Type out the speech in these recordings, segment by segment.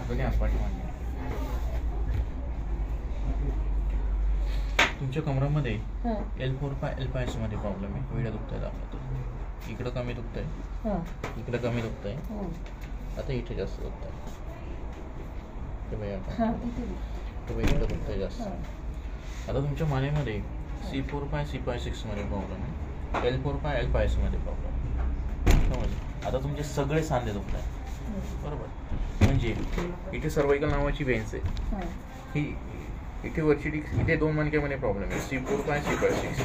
दोन्ही हातपाठी मांडी. तुमच्या कमरामध्ये L4 L5 मध्ये प्रॉब्लेम आहे. वेळा दुखत आहे आपलं. इकडं कमी दुखत आहे, इकडं कमी दुखत आहे, आता इथे जास्त दुखत आहे. इकडं दुखत आहे जास्त. आता तुमच्या मानेमध्ये C4 C5 मध्ये प्रॉब्लेम आहे, L4 L5 मध्ये प्रॉब्लेम समजलं. आता तुमचे सगळे सांधे दुखत आहे बरोबर. म्हणजे इथे सर्वाइकल नावाची वेन्स आहे, ही इथे वरची डिक, इथे दोन मणक्यामध्ये प्रॉब्लेम आहे C4 C5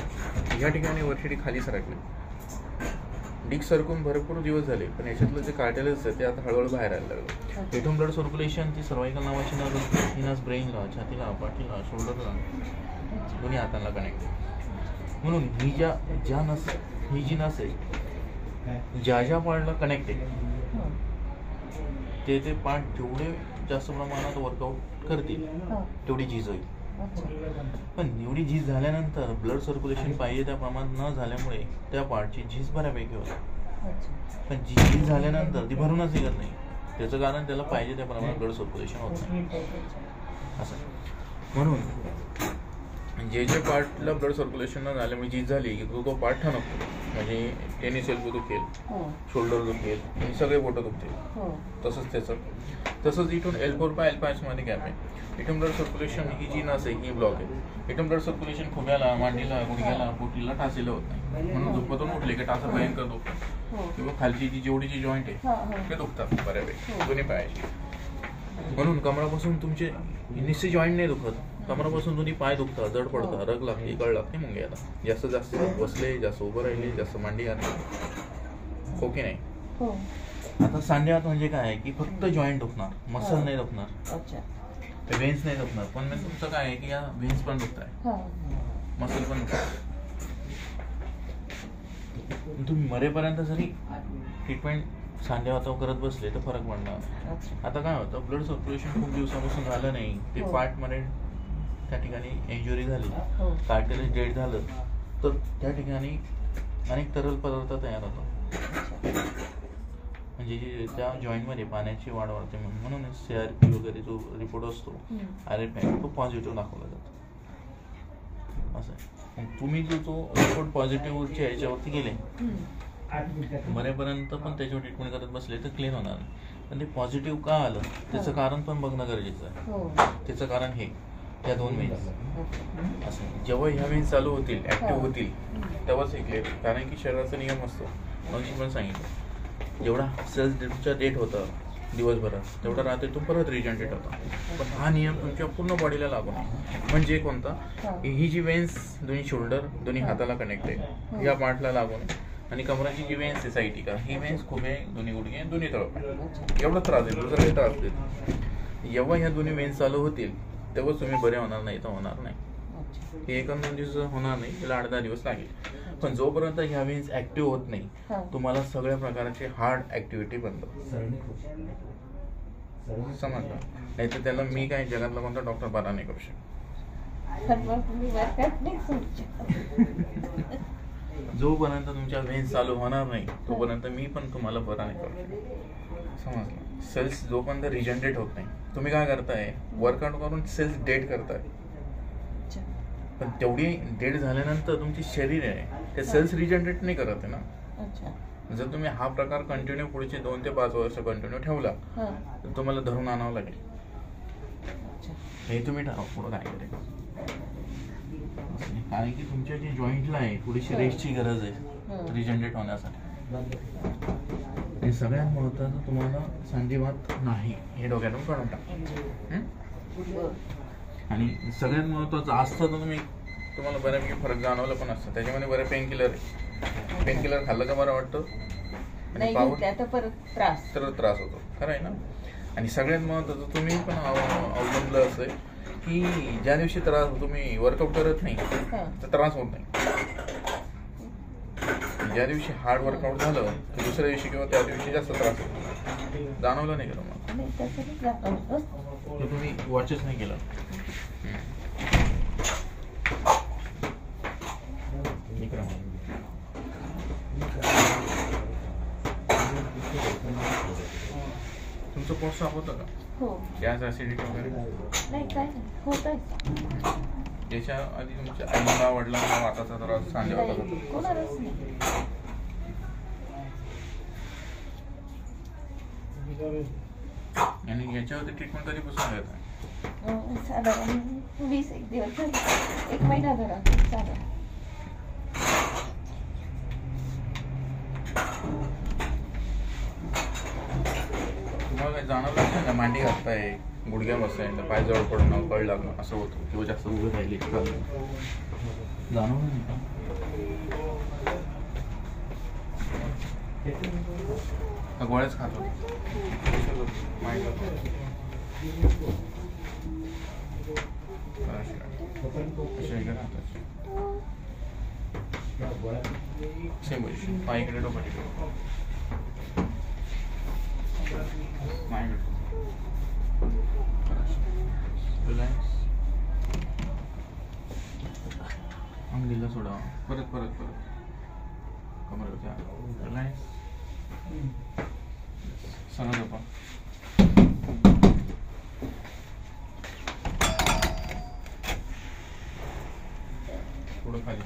ह्या ठिकाणी वरची डिक खाली सरकली. डिक सरकून भरपूर दिवस झाले, पण याच्यातलं जे कार्टेलेज आहे ते आता हळूहळू बाहेर यायला लागलं. इथून ब्लड सर्क्युलेशन ती सर्वाइकल नावाची नस ब्रेनला, छातीला, पाठीला, शोल्डरला, दोन्ही हातांना कनेक्ट आहे. म्हणून ही ज्या नस, ही जी नस आहे ज्या पार्टला कनेक्ट आहे ते पार्ट जेवढे जास्त प्रमाणात वर्कआउट करतील तेवढी झीज होईल. पण एवढी झीज झाल्यानंतर ब्लड सर्क्युलेशन पाहिजे त्या प्रमाणात न झाल्यामुळे त्या पार्टची झीज बऱ्यापैकी होते. पण झीज झाल्यानंतर ती भरूनच निघत नाही. त्याचं कारण त्याला पाहिजे त्या प्रमाणात ब्लड सर्क्युलेशन होत नाही असं. म्हणून जे पार्टला ब्लड सर्क्युलेशन न झाल्यामुळे झीज झाली की तो पार्ट ठणकतो. म्हणजे टेनिस एल्बो दुखेल, शोल्डर दुखेल, हे सगळे बोटं दुखतील. तसंच इथून L4 L5 मध्ये गॅप आहे. इथून ब्लड सर्क्युलेशन ही जी नस आहे ही ब्लॉक आहे. इथून ब्लड सर्क्युलेशन खुब्याला, मांडीला, गुडघ्याला, पोटीला, टाचेला होत नाही. म्हणून झोपतून उठले की टाचा भयंकर दुखतो किंवा खालची जी जेवढी जॉईंट आहे ते दुखतात बऱ्यापैकी दोन्ही पायाची. म्हणून कमरापासून तुमचे निश्चित जॉईंट नाही दुखत, कमरापासून दोन्ही पाय दुखतात, जड पडतात, रग लागते, कळ लागते मुंग्याला. जास्त बसले, जास्त उभं राहिले, जास्त मांडी घातली, हो की नाही. आता सांध्यात म्हणजे काय आहे की फक्त जॉईंट दुखणार, मसल नाही दुखणार, वेन्स नाही दुखणार. पण तुमचं काय आहे की या वेन्स पण दुखत आहे, मसल पण दुखत. तुम्ही मरेपर्यंत जरी ट्रीटमेंट सांध्यावातावर करत बसले तर फरक पडणार. आता काय होतं, ब्लड सर्क्युलेशन खूप दिवसापासून झालं नाही, ते पार्टमध्ये त्या ठिकाणी इंजुरी झाली, कार्टिलेज डेड झालं तर त्या ठिकाणी अनेक तरल पदार्थ तयार होतात. म्हणजे त्या जॉईंटमध्ये पाण्याची वाढ वाढते. म्हणूनच CRP वगैरे जो रिपोर्ट असतो RFI तो पॉझिटिव्ह दाखवला जातो असं आहे. तुम्ही जो रिपोर्ट पॉझिटिव्हच्या ह्याच्यावरती गेले बरेपर्यंत पण त्याच्यावर ट्रीटमेंट करत बसले तर क्लिअर होणार नाही. पण ते पॉझिटिव्ह का आलं त्याचं कारण पण बघणं गरजेचं आहे. त्याचं कारण हे या दोन वेन्स असं जेव्हा ह्या वेन्स चालू होतील, ऍक्टिव्ह होतील तेव्हाच हे क्लिअर. कारण की शरीराचा नियम असतो, म्हणून पण सांगितलं जेवढा सेल्सचा डेट होता दिवसभरात तेवढा रात्री तो परत रिजनरेट होता. पण हा नियम तुमच्या पूर्ण बॉडीला लागू नये. म्हणजे कोणता, ही जी वेन्स दोन्ही शोल्डर, दोन्ही हाताला कनेक्ट आहे या पार्टला लागू नये. आणि कमराची जी वेन्स आहे सायटिका, ही वेन्स खुबे, दोन्ही गुडघे, दोन्ही तळपाय एवढा त्रास देईल, दुसरा काही त्रास देईल. जेव्हा ह्या दोन्ही वेन्स चालू होतील तेव्हाच तुम्ही बरे होणार, नाही तर होणार नाही. हे 1-2 दिवस होणार नाही, त्याला 8-10 दिवस लागेल. पण जोपर्यंत ह्या वेन्स ऍक्टिव्ह होत नाही तुम्हाला सगळ्या प्रकारचे हार्ड ऍक्टिव्हिटी बंद समजलं. नाही तर त्याला मी काय जगातला कोणता डॉक्टर बरा नाही करू शकत. जोपर्यंत तुमच्या वेन्स चालू होणार नाही तोपर्यंत मी पण तुम्हाला बरा नाही करू शकत समजलं. सेल्स जोपर्यंत रिजनरेट होत नाही, तुम्ही काय करताय, वर्कआउट करून सेल्स डेड करताय. पण तेवढी डेड झाल्यानंतर तुमची शरीर आहे ते सेल्स रिजनरेट नाही करत आहे ना. जर तुम्ही हा प्रकार कंटिन्यू पुढचे 2 ते 5 वर्ष कंटिन्यू ठेवला तर तुम्हाला धरून आणावं लागेल. हे तुम्ही ठरवा पुढं काय करायचं. कारण की तुमच्या जे जॉईंटला आहे थोडीशी रेस्टची गरज आहे रिजनरेट होण्यासाठी. आणि सगळ्यात महत्त्वाचं तुम्हाला संधिवात नाही हे डोक्यातून काढून टाका. आणि सगळ्यात महत्त्वाचं असतं तर तुम्हाला बऱ्यापैकी फरक जाणवलं पण असतं. त्याच्यामध्ये बरं पेन किलर आहे, पेन किलर खाल्लं का बरं वाटतं आणि तर त्रास होतो, खरं आहे ना. आणि सगळ्यात महत्त्वाचं तुम्ही पण अवलंबलं असं आहे की ज्या दिवशी त्रास तुम्ही वर्कआउट करत नाही तर त्रास होत नाही. ज्या दिवशी हार्ड वर्कआउट झालं तर दुसऱ्या दिवशी किंवा त्या दिवशी जास्त त्रास होतो. जाणवलं नाही का तुम्हाला? तुम्ही वॉचच नाही केलं. तुमचं पोट साफ होतं का? गॅस ऍसिडिटी वगैरे नाही, काय नाही, होत आहे. याच्या आधी तुमच्या आईला वडिलांना वाताचा त्रास सांगेल कोणालाच नाही. आणि याच्यावरती ट्रीटमेंट कधीपासून घेत आहे? साधारण 20-1 दिवस झाले, 1 महिना झाला साधारण. तुम्हाला काही जाणवलं नाही का मांडी घालताय, गुडघ्या बसताय, पाय जवळ पडणं, कळ लागणं असं होतं किंवा जास्त उभे राहिले जाणवलं नाही का? गोळ्याच खात होते सेम पोझिशन, पायकडे डोकं टिकव, रिलॅक्स, अंगलीला सोडा, परत परत परत कमरेवरती रिलॅक्स, सरळ झोपा. थोडं खाली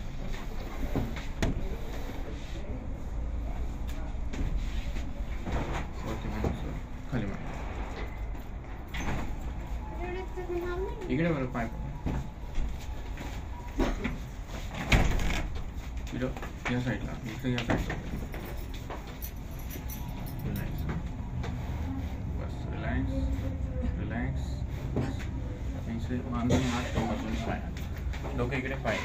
खाली इकडे बरं पाय या साईडला, इकडे या साईडला. रिलॅक्स, बस रिलॅक्स रिलॅक्स. मांडून हात ठेवून पाय, डोकं इकडे पाय.